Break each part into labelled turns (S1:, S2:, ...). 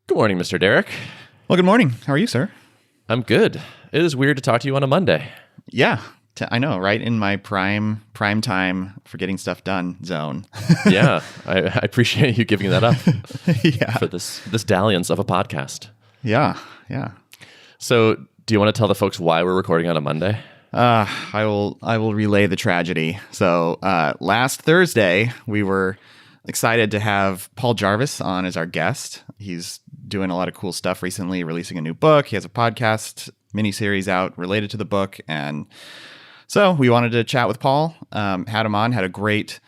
S1: Good morning, Mr. Derrick.
S2: Well, good morning. How are you, sir?
S1: I'm good. It is weird to talk to you on a Monday.
S2: Yeah, I know, right? In my prime time for getting stuff done zone.
S1: Yeah, I appreciate you giving that up
S2: Yeah.
S1: for this dalliance of a podcast.
S2: Yeah.
S1: So, do you want to tell the folks why we're recording on a Monday?
S2: I will relay the tragedy. So last Thursday, we were excited to have Paul Jarvis on as our guest. He's doing a lot of cool stuff recently, releasing a new book. He has a podcast miniseries out related to the book. And so we wanted to chat with Paul, had him on, had a great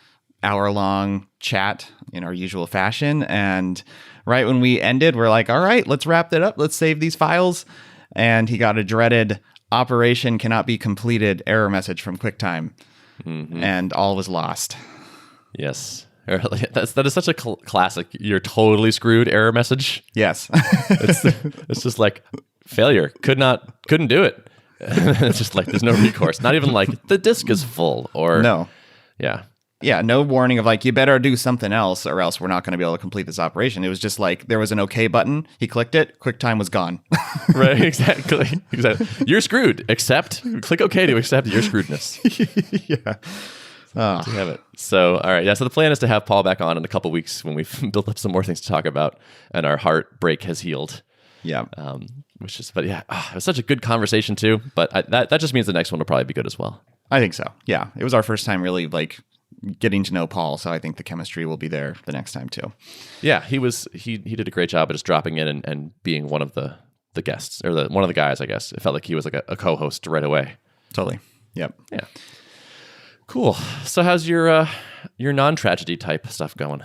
S2: hour-long chat in our usual fashion. And right when we ended, we're like, all right, let's wrap that up. Let's save these files. And he got a dreaded "operation cannot be completed" error message from QuickTime. Mm-hmm. And all was lost.
S1: Yes. That is such a classic "you're totally screwed" error message.
S2: Yes.
S1: It's just like failure. Couldn't do it. It's just like there's no recourse. Not even like the disk is full or
S2: No.
S1: Yeah,
S2: no warning of like, you better do something else or else we're not going to be able to complete this operation. It was just like there was an OK button. He clicked it. QuickTime was gone.
S1: Right, exactly. You're screwed. Click OK to accept your screwedness.
S2: Yeah.
S1: To have it. So, all right. Yeah. So the plan is to have Paul back on in a couple weeks when we've built up some more things to talk about and our heartbreak has healed.
S2: Yeah.
S1: But yeah, it was such a good conversation too. But that just means the next one will probably be good as well.
S2: I think so. Yeah. It was our first time really like getting to know Paul. So I think the chemistry will be there the next time too.
S1: Yeah. He did a great job at just dropping in and being one of the guests or one of the guys, I guess. It felt like he was like a co-host right away.
S2: Totally. Yep.
S1: Yeah. Cool. So how's your non-tragedy type stuff going?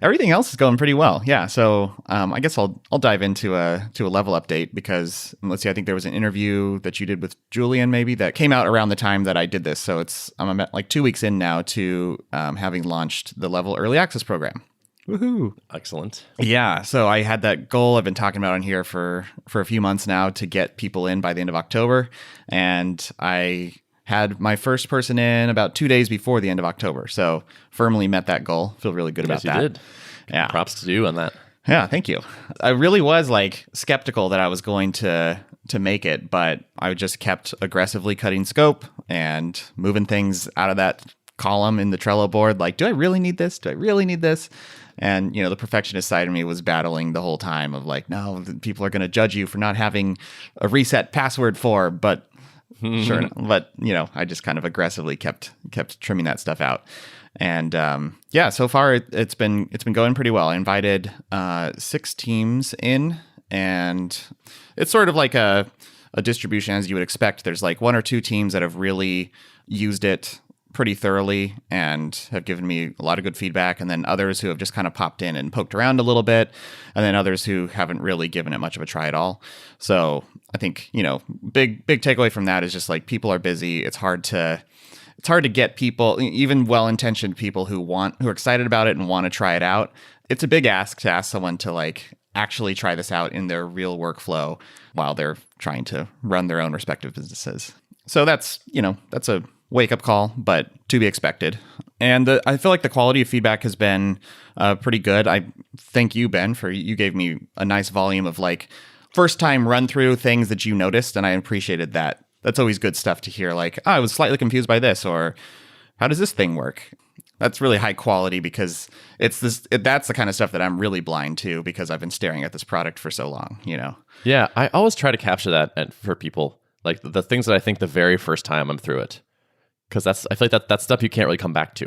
S2: Everything else is going pretty well. Yeah. So I guess I'll dive into a level update because let's see, I think there was an interview that you did with Julian maybe that came out around the time that I did this. So I'm at like 2 weeks in now to having launched the level early access program. Woohoo.
S1: Excellent.
S2: Yeah. So I had that goal I've been talking about on here for a few months now to get people in by the end of October. And I had my first person in about 2 days before the end of October. So firmly met that goal. Feel really good about that.
S1: Yes, you did.
S2: Yeah.
S1: Props to you on that.
S2: Yeah, thank you. I really was like skeptical that I was going to make it, but I just kept aggressively cutting scope and moving things out of that column in the Trello board. Like, do I really need this? Do I really need this? And, the perfectionist side of me was battling the whole time of like, no, people are going to judge you for not having a reset password for, but sure. But, I just kind of aggressively kept trimming that stuff out. And so far it's been going pretty well. I invited 6 teams in, and it's sort of like a distribution as you would expect. There's like 1 or 2 teams that have really used it pretty thoroughly and have given me a lot of good feedback, and then others who have just kind of popped in and poked around a little bit, and then others who haven't really given it much of a try at all. So I think, big takeaway from that is just like people are busy. It's hard to get people, even well-intentioned people who are excited about it and want to try it out. It's a big ask to ask someone to like actually try this out in their real workflow while they're trying to run their own respective businesses. So that's a wake-up call, but to be expected. And I feel like the quality of feedback has been pretty good. I thank you, Ben, you gave me a nice volume of like first-time run-through things that you noticed, and I appreciated that. That's always good stuff to hear, like, I was slightly confused by this, or how does this thing work? That's really high quality because that's the kind of stuff that I'm really blind to because I've been staring at this product for so long,
S1: Yeah, I always try to capture that for people, like the things that I think the very first time I'm through it. Because I feel like that's stuff you can't really come back to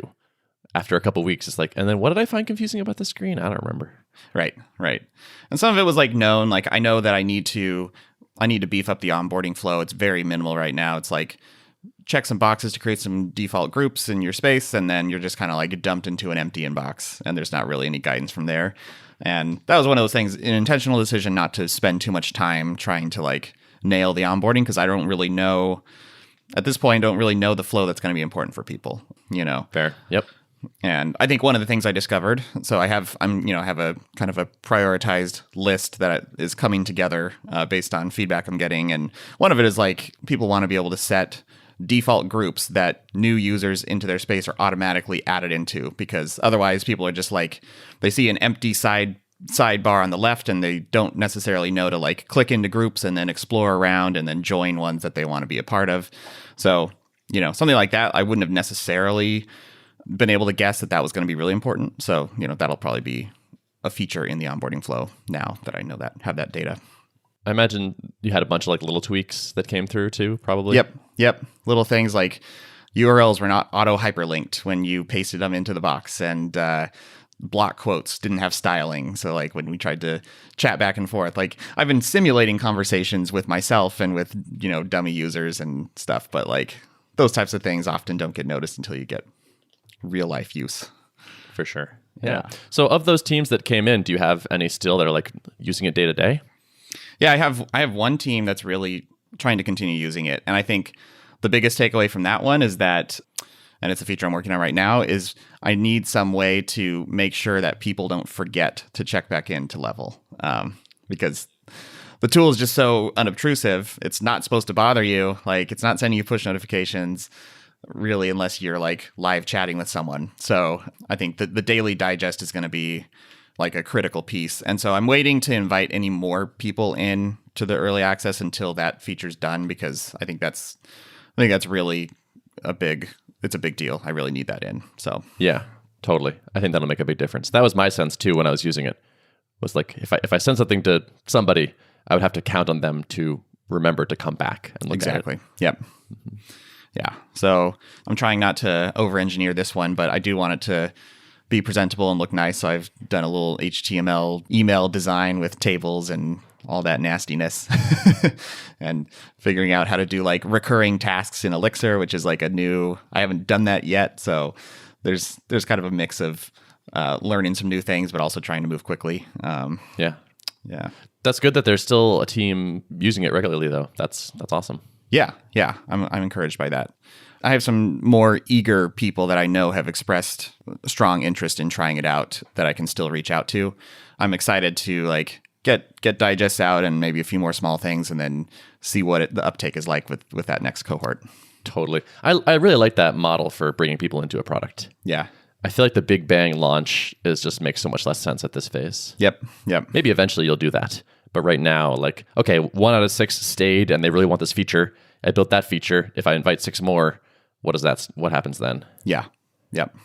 S1: after a couple weeks. It's like, and then what did I find confusing about the screen? I don't remember.
S2: Right. And some of it was like known. Like I know that I need to beef up the onboarding flow. It's very minimal right now. It's like check some boxes to create some default groups in your space, and then you're just kind of like dumped into an empty inbox, and there's not really any guidance from there. And that was one of those things, an intentional decision not to spend too much time trying to like nail the onboarding because I don't really know. At this point, I don't really know the flow that's going to be important for people,
S1: Fair. Yep.
S2: And I think one of the things I discovered, so I have a kind of a prioritized list that is coming together based on feedback I'm getting. And one of it is like people want to be able to set default groups that new users into their space are automatically added into, because otherwise people are just like, they see an empty side sidebar on the left and they don't necessarily know to like click into groups and then explore around and then join ones that they want to be a part of. So, something like that, I wouldn't have necessarily been able to guess that was going to be really important. So, that'll probably be a feature in the onboarding flow now that I know that, have that data.
S1: I imagine you had a bunch of like little tweaks that came through too, probably.
S2: Yep. Little things like URLs were not auto hyperlinked when you pasted them into the box, and block quotes didn't have styling. So like when we tried to chat back and forth, like I've been simulating conversations with myself and with, dummy users and stuff, but like those types of things often don't get noticed until you get real life use.
S1: For sure. Yeah. So of those teams that came in, do you have any still that are like using it day to day?
S2: Yeah, I have one team that's really trying to continue using it. And I think the biggest takeaway from that one is that, and it's a feature I'm working on right now, is I need some way to make sure that people don't forget to check back in to level. Because the tool is just so unobtrusive. It's not supposed to bother you. Like, it's not sending you push notifications, really, unless you're like live chatting with someone. So I think that the daily digest is going to be like a critical piece. And so I'm waiting to invite any more people in to the early access until that feature's done, because I think that's really it's a big deal. I really need that in. So
S1: yeah, totally. I think that'll make a big difference. That was my sense too when I was using it. Was like if I send something to somebody, I would have to count on them to remember to come back and look at it.
S2: Yep. Mm-hmm. Yeah. So I'm trying not to over-engineer this one, but I do want it to be presentable and look nice. So I've done a little HTML email design with tables and all that nastiness and figuring out how to do like recurring tasks in Elixir, which is like I haven't done that yet. So there's kind of a mix of learning some new things, but also trying to move quickly.
S1: Yeah.
S2: That's
S1: good that there's still a team using it regularly though. That's awesome.
S2: Yeah. I'm encouraged by that. I have some more eager people that I know have expressed strong interest in trying it out that I can still reach out to. I'm excited to like get digests out and maybe a few more small things, and then see what the uptake is like with that next cohort.
S1: Totally. I really like that model for bringing people into a product.
S2: Yeah.
S1: I feel like the big bang launch makes so much less sense at this phase.
S2: Yep.
S1: Maybe eventually you'll do that. But right now, like, okay, 1 out of 6 stayed and they really want this feature. I built that feature. If I invite 6 more, what happens then?
S2: Yeah. Yep.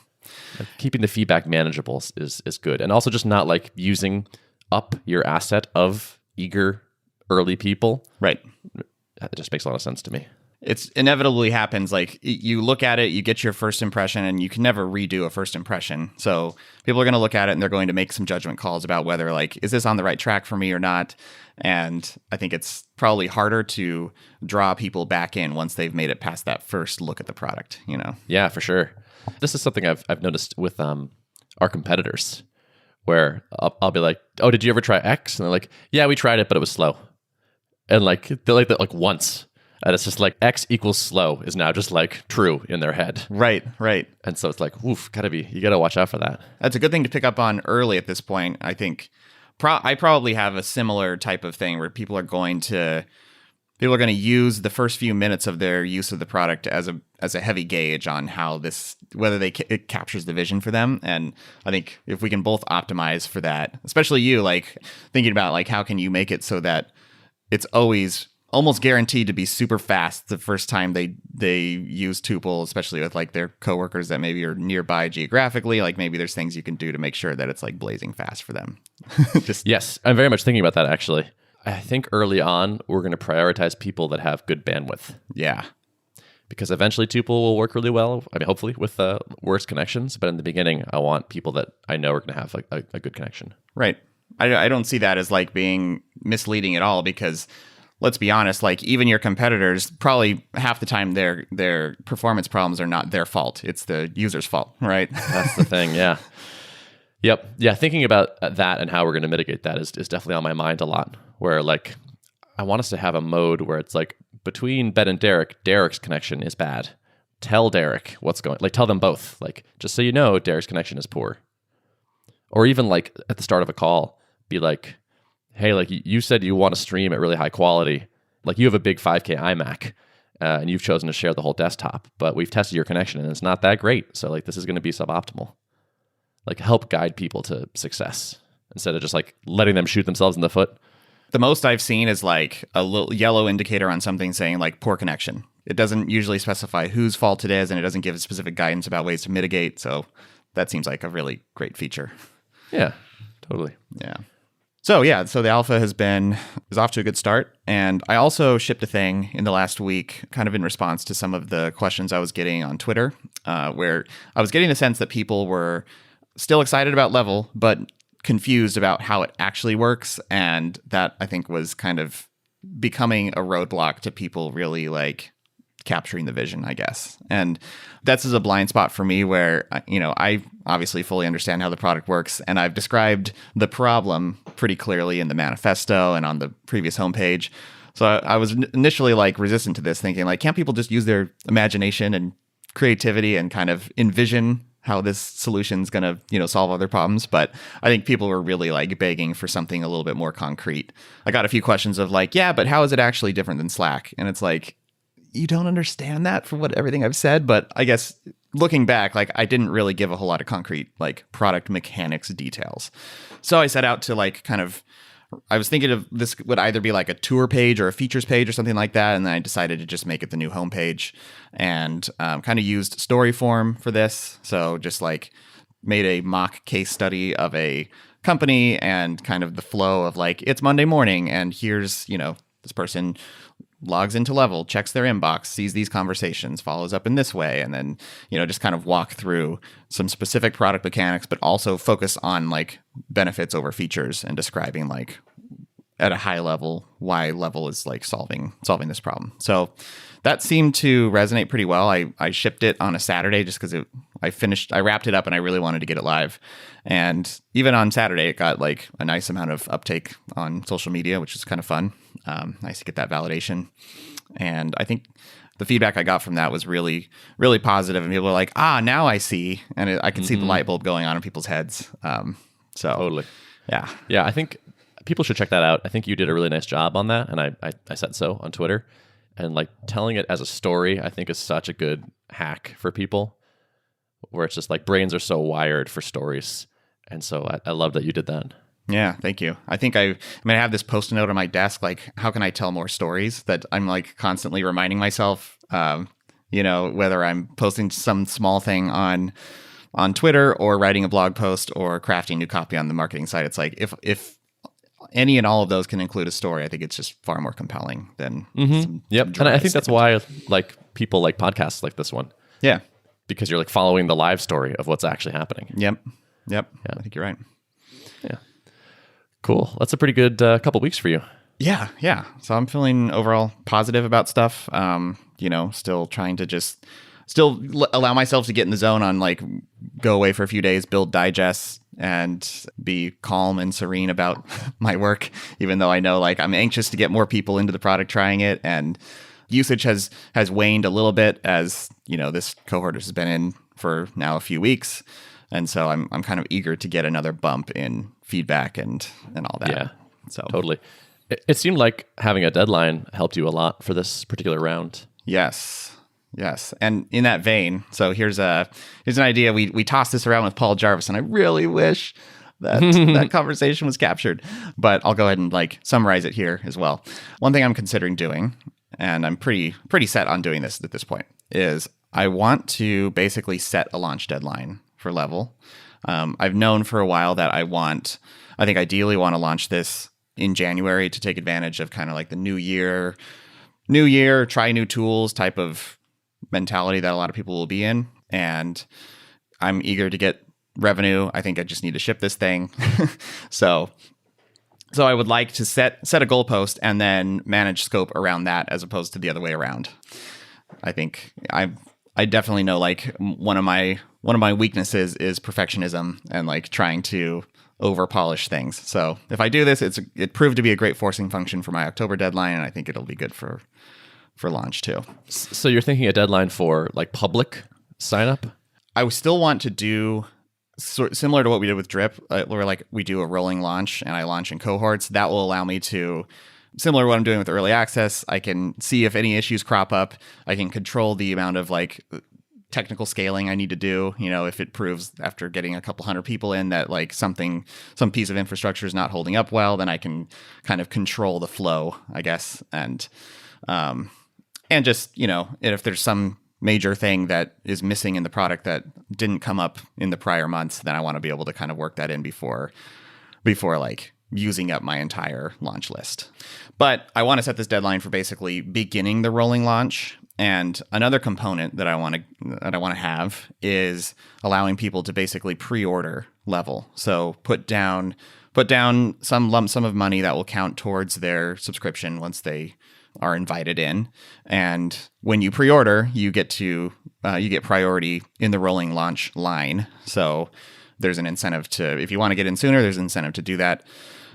S1: Like, keeping the feedback manageable is good. And also just not like using up your asset of eager early people.
S2: Right.
S1: It just makes a lot of sense to me.
S2: It's inevitably happens. Like you look at it, you get your first impression, and you can never redo a first impression. So people are going to look at it and they're going to make some judgment calls about whether like, is this on the right track for me or not? And I think it's probably harder to draw people back in once they've made it past that first look at the product,
S1: Yeah, for sure. This is something I've noticed with our competitors, where I'll be like, oh, did you ever try X? And they're like, yeah, we tried it, but it was slow. And like, they're like that like once. And it's just like X equals slow is now just like true in their head.
S2: Right.
S1: And so it's like, you gotta watch out for that.
S2: That's a good thing to pick up on early at this point. I think I probably have a similar type of thing where people are going to use the first few minutes of their use of the product as a heavy gauge on how whether it captures the vision for them. And I think if we can both optimize for that, especially you, like thinking about like how can you make it so that it's almost guaranteed to be super fast the first time they use Tuple, especially with like their coworkers that maybe are nearby geographically. Like maybe there's things you can do to make sure that it's like blazing fast for them.
S1: Yes, I'm very much thinking about that actually. I think early on we're going to prioritize people that have good bandwidth.
S2: Yeah.
S1: Because eventually Tuple will work really well. I mean, hopefully with worse connections. But in the beginning, I want people that I know are going to have a good connection.
S2: Right. I don't see that as like being misleading at all, because let's be honest, like even your competitors, probably half the time their performance problems are not their fault. It's the user's fault, right?
S1: That's the thing, yeah. Yep. Yeah, thinking about that and how we're going to mitigate that is definitely on my mind a lot. Where like, I want us to have a mode where it's like between Ben and Derrick, Derrick's connection is bad. Tell Derrick tell them both. Like, just so you know, Derrick's connection is poor. Or even like at the start of a call, be like, hey, like you said you want to stream at really high quality. Like you have a big 5K iMac and you've chosen to share the whole desktop, but we've tested your connection and it's not that great. So like this is going to be suboptimal. Like help guide people to success instead of just like letting them shoot themselves in the foot.
S2: The most I've seen is like a little yellow indicator on something saying like poor connection. It doesn't usually specify whose fault it is, and it doesn't give specific guidance about ways to mitigate. So that seems like a really great feature.
S1: Yeah, totally.
S2: Yeah. So the alpha is off to a good start. And I also shipped a thing in the last week, kind of in response to some of the questions I was getting on Twitter, where I was getting the sense that people were still excited about Level, but confused about how it actually works. And that I think was kind of becoming a roadblock to people really like capturing the vision, I guess. And that's a blind spot for me where, I obviously fully understand how the product works. And I've described the problem pretty clearly in the manifesto and on the previous homepage. So I was initially like resistant to this, thinking like, can't people just use their imagination and creativity and kind of envision how this solution is going to, solve other problems? But I think people were really like begging for something a little bit more concrete. I got a few questions of like, yeah, but how is it actually different than Slack? And it's like, you don't understand that from everything I've said. But I guess looking back, like I didn't really give a whole lot of concrete like product mechanics details. So I set out to like I was thinking of this would either be like a tour page or a features page or something like that. And then I decided to just make it the new homepage and kind of used Storyform for this. So just like made a mock case study of a company and kind of the flow of like, it's Monday morning and here's, this person logs into Level, checks their inbox, sees these conversations, follows up in this way, and then, just kind of walk through some specific product mechanics, but also focus on like benefits over features and describing like at a high level why Level is like solving this problem. So that seemed to resonate pretty well. I shipped it on a Saturday just because I wrapped it up and I really wanted to get it live. And even on Saturday, it got like a nice amount of uptake on social media, which is kind of fun. Nice to get that validation. And I think the feedback I got from that was really, really positive. And people were like, now I see. And I can see the light bulb going on in people's heads. So
S1: totally.
S2: Yeah.
S1: Yeah, I think people should check that out. I think you did a really nice job on that. And I said so on Twitter. And like telling it as a story, I think is such a good hack for people where it's just like brains are so wired for stories. And so I love that you did that.
S2: Yeah, thank you. I think I have this post-it note on my desk, like, how can I tell more stories, that I'm like constantly reminding myself, whether I'm posting some small thing on Twitter or writing a blog post or crafting new copy on the marketing site. It's like, if any and all of those can include a story, I think it's just far more compelling than
S1: Yep. And I think that's why like people like podcasts like this one.
S2: Yeah.
S1: Because you're like following the live story of what's actually happening.
S2: Yep.
S1: Yeah.
S2: I think you're right.
S1: Yeah. Cool. That's a pretty good couple weeks for you.
S2: Yeah. So I'm feeling overall positive about stuff. Still trying to allow myself to get in the zone on like go away for a few days, build digests, and be calm and serene about my work, even though I know like I'm anxious to get more people into the product trying it, and usage has waned a little bit as, this cohort has been in for now a few weeks. And so I'm kind of eager to get another bump in feedback and all that.
S1: Yeah,
S2: so
S1: totally. It seemed like having a deadline helped you a lot for this particular round.
S2: Yes. And in that vein, so here's an idea. We tossed this around with Paul Jarvis, and I really wish that that conversation was captured. But I'll go ahead and like summarize it here as well. One thing I'm considering doing, and I'm pretty set on doing this at this point, is I want to basically set a launch deadline for Level. I've known for a while that I think ideally want to launch this in January to take advantage of kind of like the new year, try new tools type of mentality that a lot of people will be in. And I'm eager to get revenue. I think I just need to ship this thing. So I would like to set a goalpost and then manage scope around that as opposed to the other way around. I think I definitely know like one of my weaknesses is perfectionism and like trying to over polish things. So if I do this, it proved to be a great forcing function for my October deadline, and I think it'll be good for launch too.
S1: So you're thinking a deadline for like public sign up?
S2: I still want to do similar to what we did with Drip, where like we do a rolling launch and I launch in cohorts. That will allow me to, similar to what I'm doing with early access, I can see if any issues crop up. I can control the amount of like technical scaling I need to do. If it proves after getting a couple hundred people in that like some piece of infrastructure is not holding up well, then I can kind of control the flow, I guess. And just, if there's some major thing that is missing in the product that didn't come up in the prior months, then I want to be able to kind of work that in before like using up my entire launch list. But I want to set this deadline for basically beginning the rolling launch. And another component that I want to have is allowing people to basically pre-order level. So put down some lump sum of money that will count towards their subscription once they are invited in. And when you pre-order, you get priority in the rolling launch line. So there's an incentive if you want to get in sooner, there's an incentive to do that.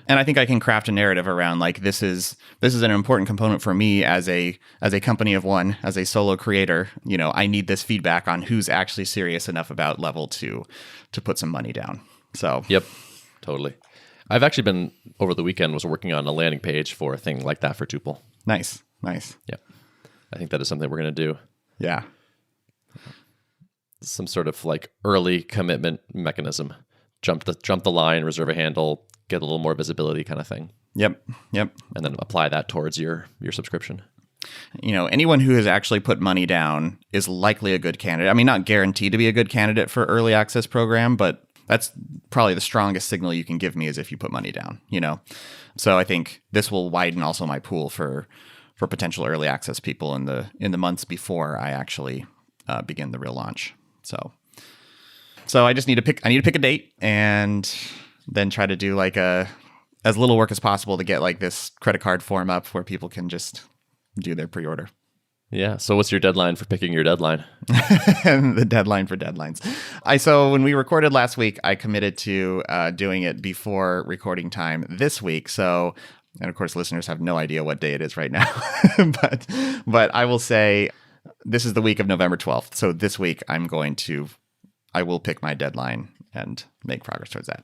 S2: And I think I can craft a narrative around like this is an important component for me as a company of one, as a solo creator. I need this feedback on who's actually serious enough about level to put some money down. So
S1: Yep, totally. I've actually been over the weekend was working on a landing page for a thing like that for Tuple.
S2: Nice.
S1: Yep. I think that is something we're going to do.
S2: Yeah.
S1: Some sort of like early commitment mechanism. Jump the line, reserve a handle, get a little more visibility kind of thing.
S2: Yep.
S1: And then apply that towards your subscription.
S2: Anyone who has actually put money down is likely a good candidate. I mean, not guaranteed to be a good candidate for early access program, but that's probably the strongest signal you can give me is if you put money down, So I think this will widen also my pool for potential early access people in the months before I actually begin the real launch. So I just need to pick a date and then try to do like as little work as possible to get like this credit card form up where people can just do their pre-order.
S1: Yeah. So what's your deadline for picking your deadline?
S2: The deadline for deadlines. So when we recorded last week, I committed to doing it before recording time this week. So, and of course, listeners have no idea what day it is right now. but I will say this is the week of November 12th. So this week I will pick my deadline and make progress towards that.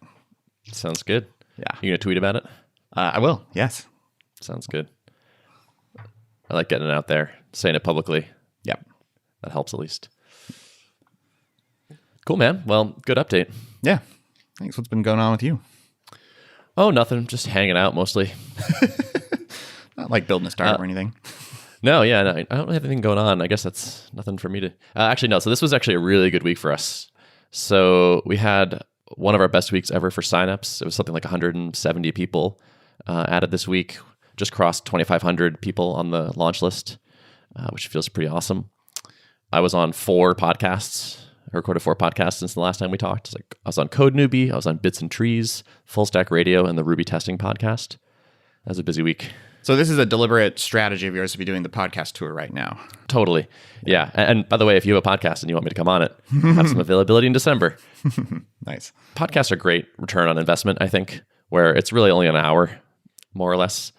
S1: Sounds good.
S2: Yeah.
S1: You going to tweet about it?
S2: I will. Yes.
S1: Sounds good. I like getting it out there, saying it publicly.
S2: Yep.
S1: That helps at least. Cool, man. Well, good update.
S2: Yeah. Thanks. What's been going on with you?
S1: Oh, nothing. Just hanging out mostly.
S2: Not like building a startup or anything.
S1: No, yeah. No, I don't really have anything going on. I guess that's nothing for me to... actually, no. So this was actually a really good week for us. So we had one of our best weeks ever for signups. It was something like 170 people added this week. Just crossed 2,500 people on the launch list, which feels pretty awesome. I was on 4 podcasts. I recorded 4 podcasts since the last time we talked. I was on Code Newbie, I was on Bits and Trees, Full Stack Radio, and the Ruby Testing podcast. That was a busy week.
S2: So this is a deliberate strategy of yours to be doing the podcast tour right now.
S1: Totally. Yeah. And by the way, if you have a podcast and you want me to come on it, have some availability in December.
S2: Nice.
S1: Podcasts are great return on investment, I think, where it's really only an hour, more or less,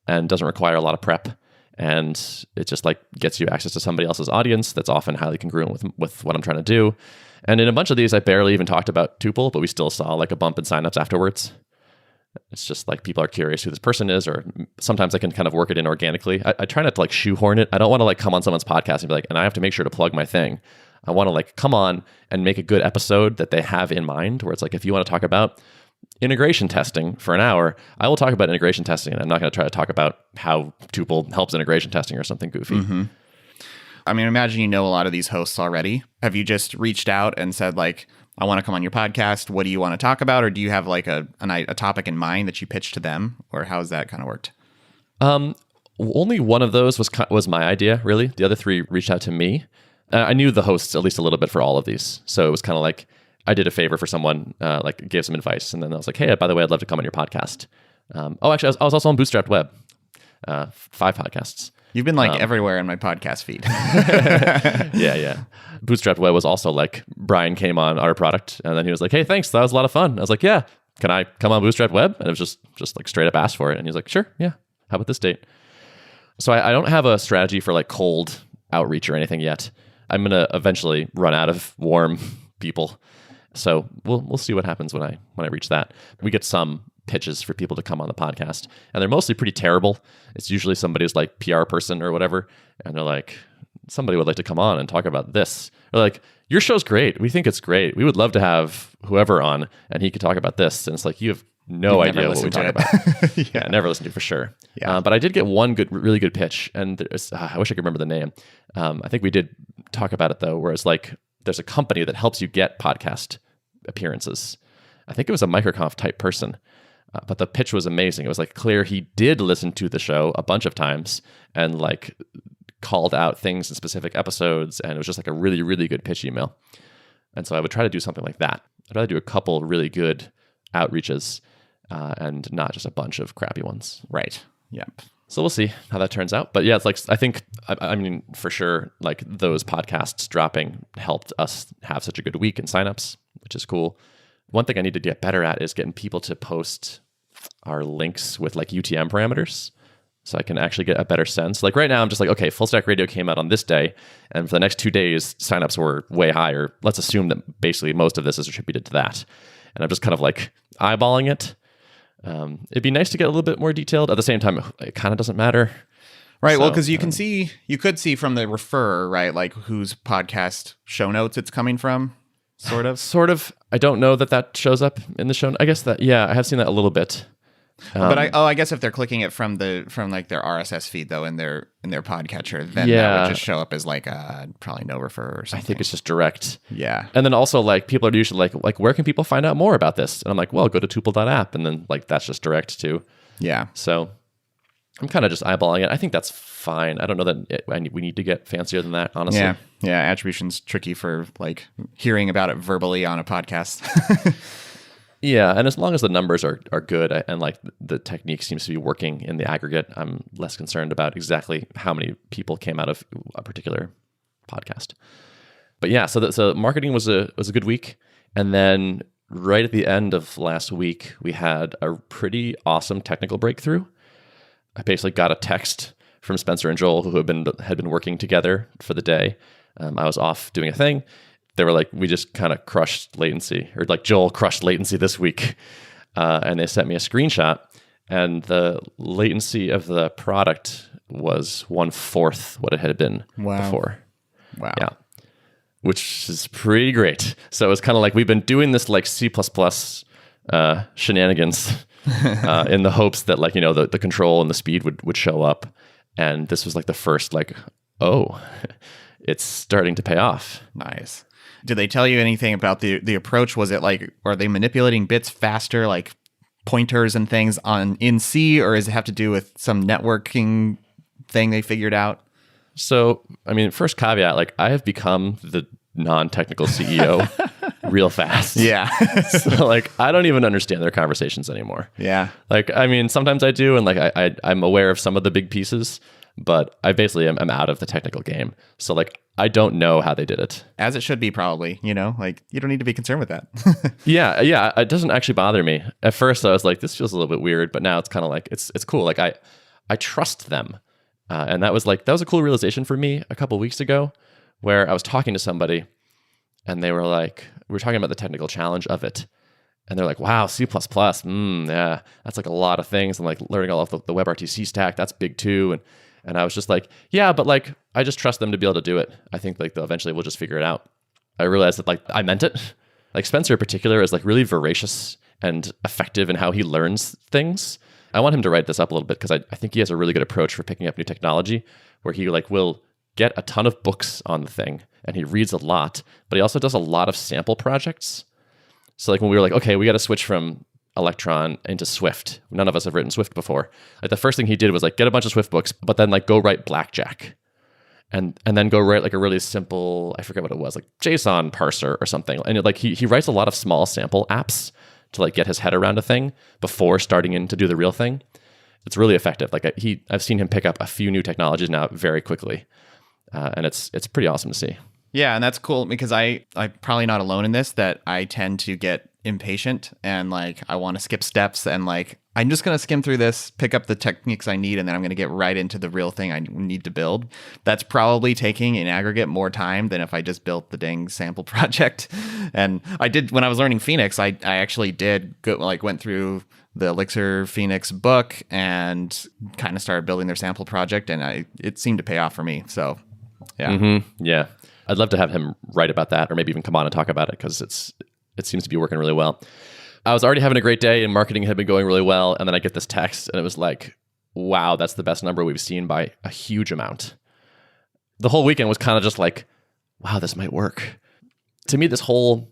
S1: and doesn't require a lot of prep. And it just like gets you access to somebody else's audience that's often highly congruent with what I'm trying to do. And in a bunch of these, I barely even talked about Tuple, but we still saw like a bump in signups afterwards. It's just like people are curious who this person is, or sometimes I can kind of work it in organically. I try not to like shoehorn it. I don't want to like come on someone's podcast and be like, and I have to make sure to plug my thing. I want to like come on and make a good episode that they have in mind, where it's like, if you want to talk about integration testing for an hour, I will talk about integration testing, and I'm not going to try to talk about how Tuple helps integration testing or something goofy.
S2: Mm-hmm. I mean, imagine you know a lot of these hosts already. Have you just reached out and said like, I want to come on your podcast. What do you want to talk about? Or do you have like a topic in mind that you pitch to them? Or how's that kind of worked?
S1: Only one of those was my idea, really. The other 3 reached out to me. I knew the hosts at least a little bit for all of these. So it was kind of like I did a favor for someone, like gave some advice. And then I was like, hey, by the way, I'd love to come on your podcast. Actually, I was also on Bootstrapped Web, 5 podcasts.
S2: You've been like everywhere in my podcast feed.
S1: Yeah. Bootstrapped Web was also like Brian came on our product, and then he was like, hey, thanks. That was a lot of fun. I was like, yeah, can I come on Bootstrapped Web? And it was just like straight up asked for it. And he's like, sure. Yeah. How about this date? So I don't have a strategy for like cold outreach or anything yet. I'm going to eventually run out of warm people. So we'll see what happens when I reach that. We get some pitches for people to come on the podcast, and they're mostly pretty terrible. It's usually somebody's like PR person or whatever, and they're like, somebody would like to come on and talk about this. Or like, your show's great. We think it's great. We would love to have whoever on and he could talk about this. And it's like, you have no idea what we talk about. Yeah, never listened to for sure.
S2: Yeah.
S1: But I did get one really good pitch, and I wish I could remember the name. I think we did talk about it though, where it's like there's a company that helps you get podcast appearances. I think it was a MicroConf type person, but the pitch was amazing. It was like clear he did listen to the show a bunch of times and like called out things in specific episodes, and it was just like a really, really good pitch email. And so I would try to do something like that. I'd rather do a couple really good outreaches and not just a bunch of crappy ones.
S2: Right. Yep.
S1: So we'll see how that turns out. But yeah, it's like, I think, I mean, for sure, like those podcasts dropping helped us have such a good week in signups, which is cool. One thing I need to get better at is getting people to post our links with like UTM parameters, so I can actually get a better sense. Like right now, I'm just like, okay, Full Stack Radio came out on this day, and for the next 2 days, signups were way higher. Let's assume that basically most of this is attributed to that. And I'm just kind of like eyeballing it. It'd be nice to get a little bit more detailed. At the same time, it kind of doesn't matter.
S2: Right.
S1: So,
S2: well, because you could see from the refer, right, like whose podcast show notes it's coming from, sort of.
S1: Sort of. I don't know that shows up in the show. I guess that, yeah, I have seen that a little bit.
S2: But I guess if they're clicking it from like their RSS feed though in their podcatcher, then that would just show up as like probably no refer or something.
S1: I think it's just direct.
S2: Yeah.
S1: And then also like people are usually like where can people find out more about this? And I'm like, well, go to tuple.app, and then like that's just direct too.
S2: Yeah.
S1: So I'm kind of just eyeballing it. I think that's fine. I don't know that we need to get fancier than that, honestly.
S2: Yeah. Yeah. Attribution's tricky for like hearing about it verbally on a podcast.
S1: Yeah, and as long as the numbers are good and like the technique seems to be working in the aggregate, I'm less concerned about exactly how many people came out of a particular podcast. But yeah, so marketing was a good week, and then right at the end of last week, we had a pretty awesome technical breakthrough. I basically got a text from Spencer and Joel, who had been working together for the day. I was off doing a thing. They were like, we just kind of crushed latency, or like Joel crushed latency this week. And they sent me a screenshot, and the latency of the product was 1/4 what it had been before.
S2: Wow.
S1: Yeah. Which is pretty great. So it's kind of like we've been doing this like C++ shenanigans in the hopes that like, you know, the control and the speed would show up. And this was like the first like, oh, it's starting to pay off.
S2: Nice. Did they tell you anything about the approach? Was it like, are they manipulating bits faster, like pointers and things in C, or does it have to do with some networking thing they figured out?
S1: So, I mean, first caveat, like I have become the non-technical CEO real fast.
S2: Yeah.
S1: So like, I don't even understand their conversations anymore.
S2: Yeah.
S1: Like, I mean, sometimes I do. And like, I'm aware of some of the big pieces, but I basically am out of the technical game. So like, I don't know how they did it.
S2: As it should be, probably, you know, like you don't need to be concerned with that.
S1: Yeah. It doesn't actually bother me. At first I was like, this feels a little bit weird, but now it's kind of like, it's cool. Like I trust them. And that was a cool realization for me a couple weeks ago, where I was talking to somebody and they were like, we were talking about the technical challenge of it. And they're like, wow, C++, yeah, that's like a lot of things. And like learning all of the WebRTC stack, that's big too. And I was just like, yeah, but like, I just trust them to be able to do it. I think like eventually we'll just figure it out. I realized that like I meant it. Like Spencer in particular is like really voracious and effective in how he learns things. I want him to write this up a little bit because I think he has a really good approach for picking up new technology, where he like will get a ton of books on the thing and he reads a lot, but he also does a lot of sample projects. So like when we were like, okay, we got to switch from Electron into Swift. None of us have written Swift before. Like the first thing he did was like get a bunch of Swift books, but then like go write Blackjack. And then go write like a really simple, I forget what it was, like JSON parser or something. And like he writes a lot of small sample apps to like get his head around a thing before starting in to do the real thing. It's really effective. Like I've seen him pick up a few new technologies now very quickly. And it's pretty awesome to see.
S2: Yeah, and that's cool because I'm probably not alone in this, that I tend to get impatient and like I want to skip steps and like I'm just going to skim through this, pick up the techniques I need, and then I'm going to get right into the real thing I need to build. That's probably taking in aggregate more time than if I just built the dang sample project. And I did, when I was learning Phoenix, I actually did go, like went through the Elixir Phoenix book and kind of started building their sample project, and it seemed to pay off for me. So Yeah.
S1: Yeah. I'd love to have him write about that, or maybe even come on and talk about it, because it seems to be working really well. I was already having a great day and marketing had been going really well. And then I get this text and it was like, wow, that's the best number we've seen by a huge amount. The whole weekend was kind of just like, wow, this might work. To me, this whole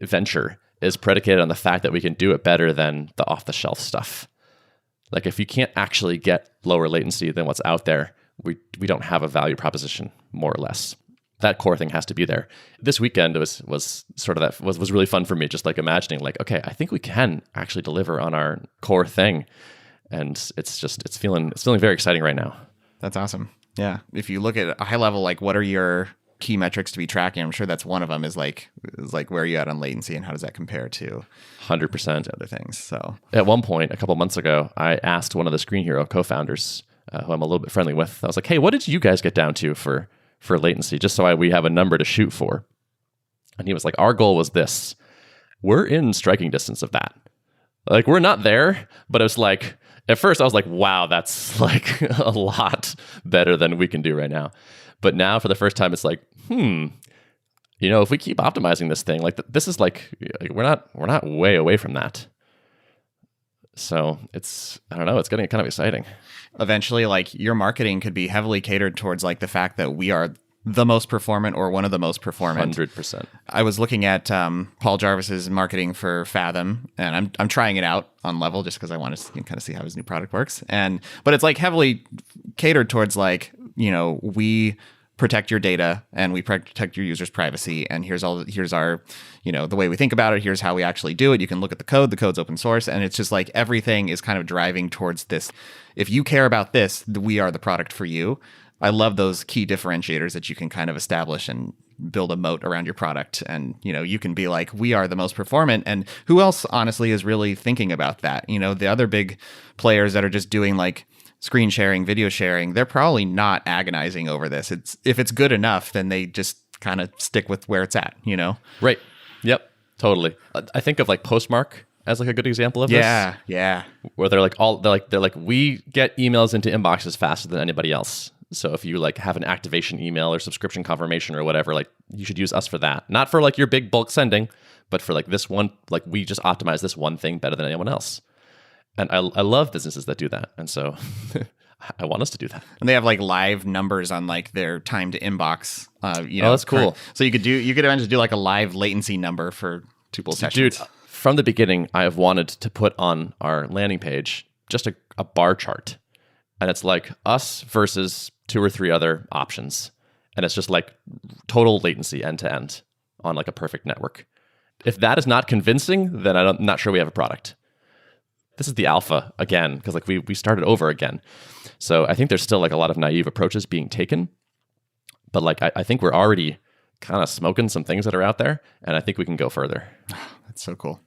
S1: venture is predicated on the fact that we can do it better than the off-the-shelf stuff. Like, if you can't actually get lower latency than what's out there, we don't have a value proposition, more or less. That core thing has to be there. This weekend was sort of that was really fun for me, just like imagining like, okay, I think we can actually deliver on our core thing. And it's feeling very exciting right now.
S2: That's awesome. Yeah. If you look at a high level, like what are your key metrics to be tracking? I'm sure that's one of them is like where are you at on latency and how does that compare to
S1: 100%
S2: other things? So
S1: at one point, a couple months ago, I asked one of the Screen Hero co-founders, who I'm a little bit friendly with, I was like, hey, what did you guys get down to for latency, just so we have a number to shoot for? And he was like, our goal was this. We're in striking distance of that. Like, we're not there, but it was like, at first I was like, wow, that's like a lot better than we can do right now. But now for the first time, it's like, if we keep optimizing this thing, like this is like, we're not way away from that. So I don't know, it's getting kind of exciting.
S2: Eventually, like your marketing could be heavily catered towards like the fact that we are the most performant or one of the most performant.
S1: 100%.
S2: I was looking at Paul Jarvis's marketing for Fathom, and I'm trying it out on level just because I want to kind of see how his new product works. But it's like heavily catered towards like, we protect your data and we protect your users' privacy. And here's our, the way we think about it. Here's how we actually do it. You can look at the code. The code's open source. And it's just like everything is kind of driving towards this. If you care about this, we are the product for you. I love those key differentiators that you can kind of establish and build a moat around your product. And, you can be like, we are the most performant. And who else, honestly, is really thinking about that? The other big players that are just doing like screen sharing, video sharing, they're probably not agonizing over this. If it's good enough, then they just kind of stick with where it's at,
S1: Right. Yep. Totally. I think of like Postmark as like a good example of this.
S2: Yeah.
S1: Where they're like, we get emails into inboxes faster than anybody else. So if you like have an activation email or subscription confirmation or whatever, like you should use us for that. Not for like your big bulk sending, but for like this one, like we just optimize this one thing better than anyone else. And I love businesses that do that. And so I want us to do that.
S2: And they have like live numbers on like their time to inbox.
S1: Oh, that's cool.
S2: So you could eventually do like a live latency number for Tuple sessions.
S1: Dude, from the beginning, I have wanted to put on our landing page just a bar chart. And it's like us versus 2 or 3 other options. And it's just like total latency end to end on like a perfect network. If that is not convincing, then I'm not sure we have a product. This is the alpha again, because like we started over again. So I think there's still like a lot of naive approaches being taken. But like I think we're already kind of smoking some things that are out there. And I think we can go further.
S2: That's so cool.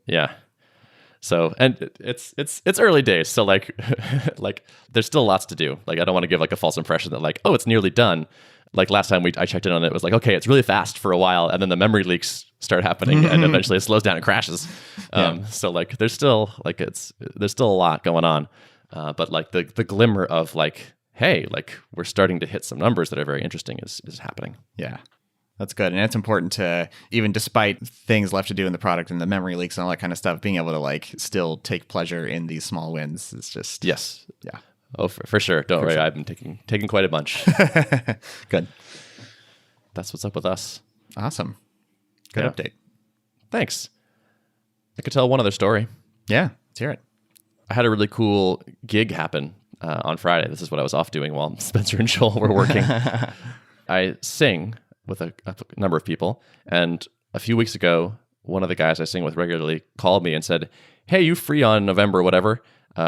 S1: Yeah. So, and it's early days. So like, like there's still lots to do. Like, I don't want to give like a false impression that like, oh, it's nearly done. Like last time I checked in on it, it was like, okay, it's really fast for a while. And then the memory leaks start happening and eventually it slows down and crashes. So like, there's still a lot going on. But like the glimmer of like, hey, like we're starting to hit some numbers that are very interesting is happening.
S2: Yeah. That's good. And it's important to, even despite things left to do in the product and the memory leaks and all that kind of stuff, being able to like still take pleasure in these small wins is just...
S1: Yes.
S2: Yeah.
S1: Oh, for sure. Don't worry. Sure. I've been taking quite a bunch.
S2: Good.
S1: That's what's up with us.
S2: Awesome. Good update.
S1: Thanks. I could tell one other story.
S2: Yeah. Let's hear it.
S1: I had a really cool gig happen on Friday. This is what I was off doing while Spencer and Joel were working. I sing with a number of people. And a few weeks ago, one of the guys I sing with regularly called me and said, hey, you free on November, whatever,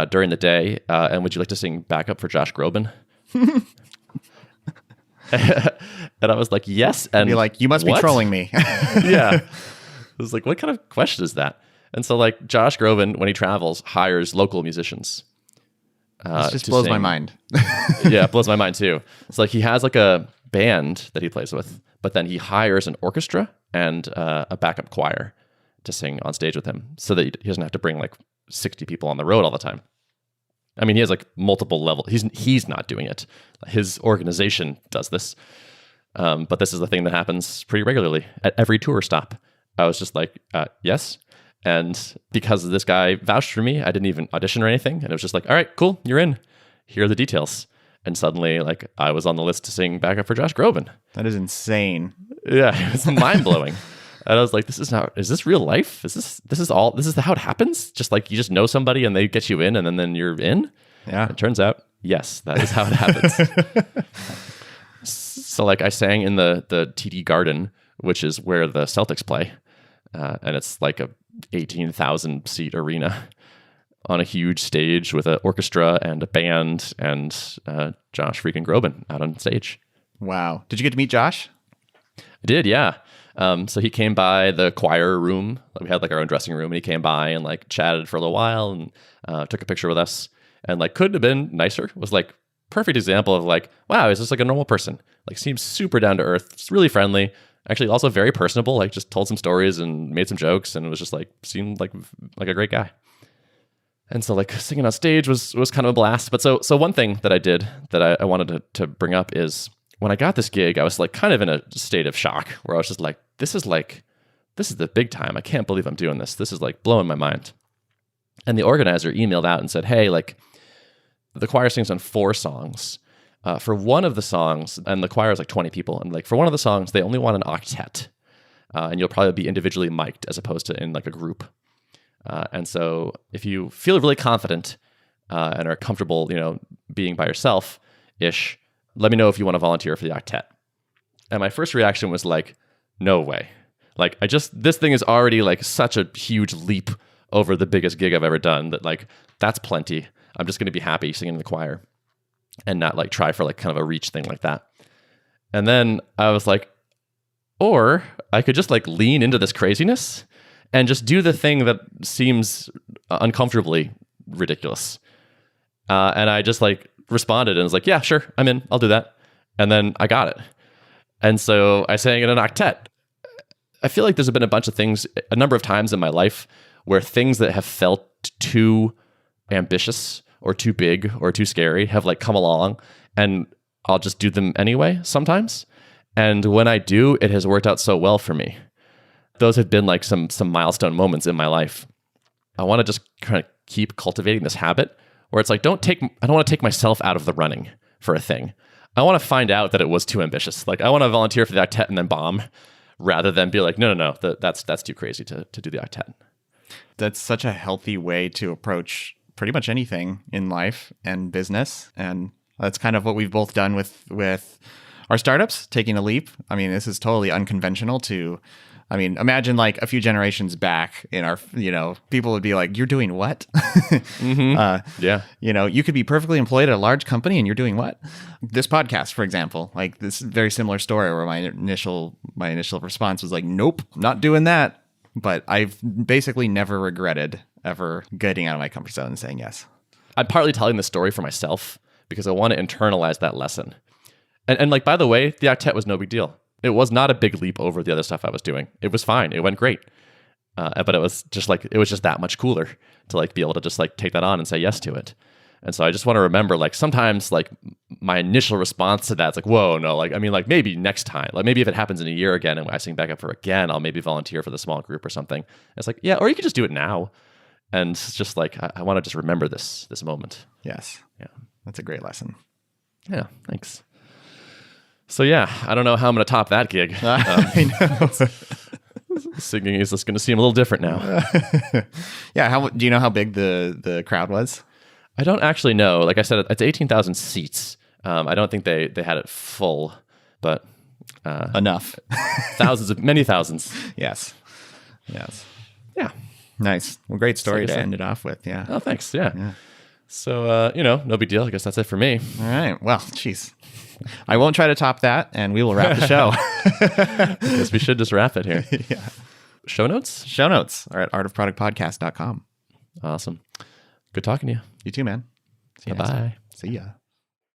S1: during the day? And would you like to sing backup for Josh Groban? And I was like, yes. And
S2: you're like, you must be trolling me.
S1: Yeah. I was like, what kind of question is that? And so like Josh Groban, when he travels, hires local musicians.
S2: This just blows my mind.
S1: Yeah, it blows my mind too. It's like he has like a band that he plays with, but then he hires an orchestra and a backup choir to sing on stage with him so that he doesn't have to bring like 60 people on the road all the time. I mean, he has like multiple levels. He's not doing it. His organization does this. But this is the thing that happens pretty regularly at every tour stop. I was just like, yes. And because this guy vouched for me, I didn't even audition or anything. And it was just like, all right, cool, you're in. Here are the details. And suddenly, like, I was on the list to sing backup for Josh Groban.
S2: That is insane.
S1: Yeah, it's mind blowing. And I was like, is this real life? This is how it happens? Just like you just know somebody and they get you in and then you're in?
S2: Yeah.
S1: It turns out, yes, that is how it happens. So like I sang in the TD Garden, which is where the Celtics play. And it's like a 18,000 seat arena on a huge stage with an orchestra and a band and Josh freaking Groban out on stage.
S2: Wow. Did you get to meet Josh?
S1: I did, yeah. So he came by the choir room. We had like our own dressing room, and he came by and like chatted for a little while and took a picture with us. And like couldn't have been nicer. It was like perfect example of like, wow, he's just like a normal person. Like seems super down to earth, just really friendly. Actually, also very personable. Like just told some stories and made some jokes, and it was just like seemed like a great guy. And so like singing on stage was kind of a blast. But so one thing that I did that I wanted to bring up is when I got this gig, I was like kind of in a state of shock where I was just like, this is the big time. I can't believe I'm doing this. This is like blowing my mind. And the organizer emailed out and said, hey, like the choir sings on 4 songs. For one of the songs, and the choir is like 20 people, and like for one of the songs, they only want an octet. And you'll probably be individually mic'd as opposed to in like a group. And so if you feel really confident and are comfortable, being by yourself-ish, let me know if you want to volunteer for the octet. And my first reaction was like, no way. Like this thing is already like such a huge leap over the biggest gig I've ever done that like, that's plenty. I'm just going to be happy singing in the choir and not like try for like kind of a reach thing like that. And then I was like, or I could just like lean into this craziness and just do the thing that seems uncomfortably ridiculous. And I just like responded and was like, yeah, sure, I'm in, I'll do that. And then I got it. And so I sang in an octet. I feel like there's been a number of times in my life where things that have felt too ambitious or too big or too scary have like come along, and I'll just do them anyway sometimes. And when I do, it has worked out so well for me. Those have been like some milestone moments in my life. I want to just kind of keep cultivating this habit where it's like, I don't want to take myself out of the running for a thing. I want to find out that it was too ambitious. Like I want to volunteer for the octet and then bomb, rather than be like, no, that's too crazy to do the octet.
S2: That's such a healthy way to approach pretty much anything in life and business. And that's kind of what we've both done with our startups, taking a leap. I mean, this is totally unconventional imagine like a few generations back in our, people would be like, you're doing what?
S1: Mm-hmm. Yeah.
S2: You could be perfectly employed at a large company and you're doing what? This podcast, for example, like this very similar story where my initial response was like, nope, not doing that. But I've basically never regretted ever getting out of my comfort zone and saying yes.
S1: I'm partly telling the story for myself because I want to internalize that lesson. And like, by the way, the octet was no big deal. It was not a big leap over the other stuff I was doing. It was fine. It went great. But it was just that much cooler to like be able to just like take that on and say yes to it. And so I just want to remember, like, sometimes like my initial response to that's like, whoa, no, like, I mean, like maybe next time, like maybe if it happens in a year again and I sing back up for again, I'll maybe volunteer for the small group or something. And it's like, yeah, or you could just do it now. And it's just like, I want to just remember this moment.
S2: Yes.
S1: Yeah.
S2: That's a great lesson.
S1: Yeah. Thanks. So yeah, I don't know how I'm going to top that gig.
S2: I know.
S1: Singing is just going to seem a little different now.
S2: Yeah. Do you know how big the crowd was?
S1: I don't actually know. Like I said, it's 18,000 seats. I don't think they had it full, but
S2: enough.
S1: Many thousands.
S2: Yes.
S1: Yeah.
S2: Nice. Well, great story to end it off with. Yeah.
S1: Oh, thanks. Yeah. So, no big deal. I guess that's it for me.
S2: All right. Well, geez. I won't try to top that, and we will wrap the show.
S1: I guess we should just wrap it here.
S2: Yeah.
S1: Show notes?
S2: Show notes are at artofproductpodcast.com.
S1: Awesome. Good talking to you.
S2: You too, man.
S1: Bye-bye.
S2: See ya.